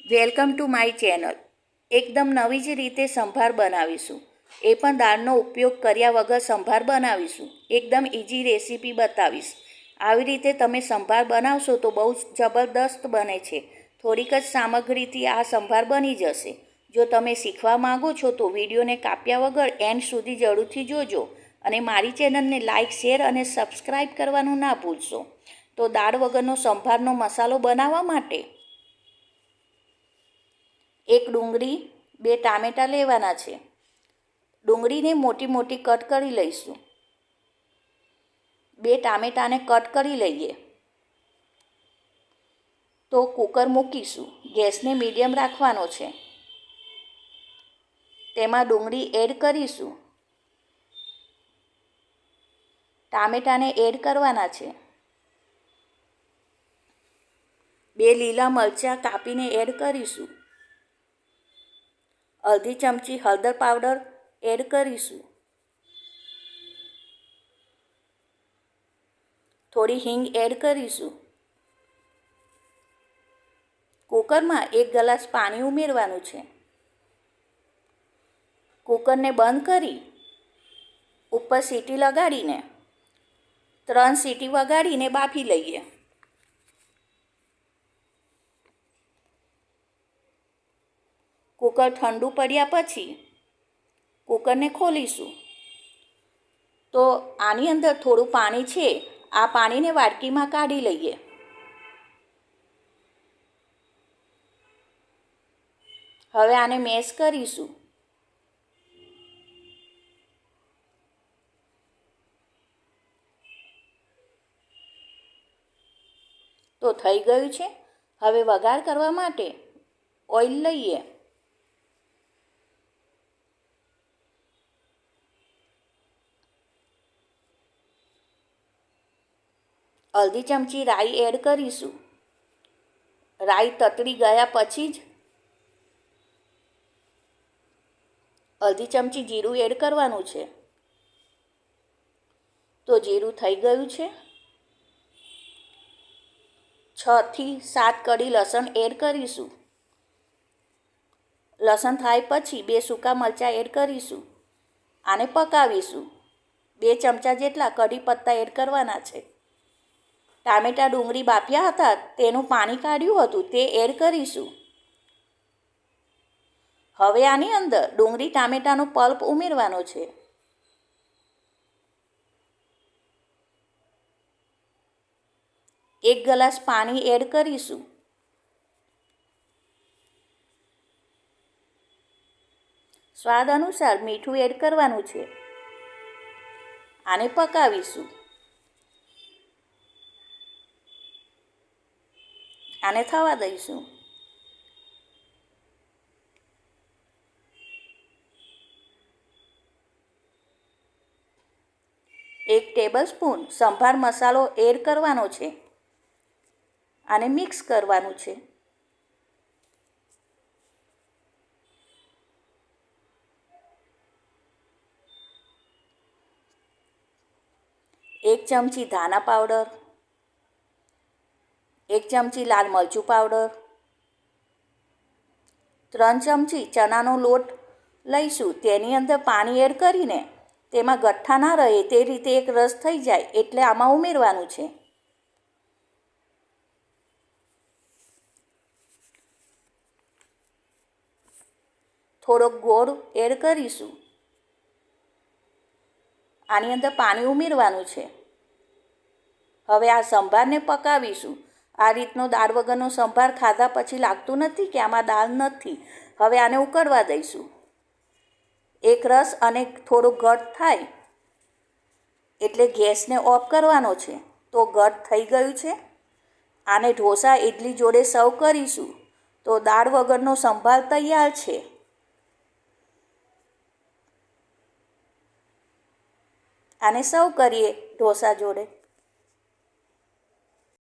Welcome to my channel. એકદમ નવી જ રીતે સંભાર બનાવીશું, એ પણ દાળનો ઉપયોગ કર્યા વગર સંભાર બનાવીશું. એકદમ ઇઝી રેસીપી બતાવીશ. આવી રીતે તમે સંભાર બનાવશો તો બહુ જ જબરદસ્ત બને છે. થોડીક જ સામગ્રીથી આ સંભાર બની જશે. જો તમે શીખવા માગો છો તો વિડીયોને કાપ્યા વગર એન્ડ સુધી જરૂરથી જોજો અને મારી ચેનલને લાઇક, શેર અને સબસ્ક્રાઈબ કરવાનું ના ભૂલશો. તો દાળ વગરનો સંભારનો મસાલો બનાવવા માટે એક ડુંગળી, 2 ટામેટાં લેવાના છે. ડુંગળીને મોટી મોટી કટ કરી લઈશું. 2 ટામેટાને કટ કરી લઈએ. તો કુકર મૂકીશું. ગેસને મીડિયમ રાખવાનો છે. તેમાં ડુંગળી એડ કરીશું. ટામેટાને એડ કરવાના છે. 2 લીલા મરચાં કાપીને એડ કરીશું. અડધી ચમચી હળદર પાવડર એડ કરીશું. થોડી હિંગ એડ કરીશું. કુકરમાં 1 ગ્લાસ પાણી ઉમેરવાનું છે. કુકરને બંધ કરી ઉપર સીટી લગાડીને 3 સીટી વગાડીને બાફી લઈએ. કુકર ઠંડુ પડ્યા પછી કુકરને ખોલીશું. તો આની અંદર થોડું પાણી છે, આ પાણીને વાટકીમાં કાઢી લઈએ. હવે આને મેશ કરીશું. તો થઈ ગયું છે. હવે વઘાર કરવા માટે ઓઇલ લઈએ. અડધી ચમચી રાઈ એડ કરીશું. રાઈ તતડી ગયા પછી જ અડધી ચમચી જીરું એડ કરવાનું છે. તો જીરું થઈ ગયું છે. 6 થી 7 કળી લસણ એડ કરીશું. લસણ થાય પછી 2 સૂકા મરચાં એડ કરીશું. આને પકાવીશું. 2 ચમચા જેટલા કઢી પત્તા એડ કરવાના છે. ટામેટાં ડુંગળી બાફ્યા હતા તેનું પાણી કાઢ્યું હતું તે એડ કરીશું. હવે આની અંદર ડુંગળી ટામેટાનો પલ્પ ઉમેરવાનો છે. એક ગ્લાસ પાણી એડ કરીશું. સ્વાદ અનુસાર મીઠું એડ કરવાનું છે. આને પકાવીશું. આને થવા દઈશું. એક ટેબલસ્પૂન સંભાર મસાલો એડ કરવાનો છે. આને મિક્સ કરવાનું છે. એક ચમચી ધાણા પાવડર, 1 ચમચી લાલ મરચું પાવડર, 3 ચમચી ચણાનો લોટ લઈશું. તેની અંદર પાણી એડ કરીને તેમાં ગઠ્ઠા ના રહે તે રીતે એક રસ થઈ જાય એટલે આમાં ઉમેરવાનું છે. થોડોક ગોળ એડ કરીશું. આની અંદર પાણી ઉમેરવાનું છે. હવે આ સંભારને પકાવીશું. આ રીતનો દાળ વગરનો સંભાર ખાધા પછી લાગતું નથી કે આમાં દાળ નથી. હવે આને ઉકળવા દઈશું. એક રસ અને થોડું ઘટ થાય એટલે ગેસને ઓફ કરવાનો છે. તો ઘટ થઈ ગયું છે. આને ઢોસા ઇડલી જોડે સર્વ કરીશું. તો દાળ વગરનો સંભાર તૈયાર છે. આને સર્વ કરીએ ઢોસા જોડે.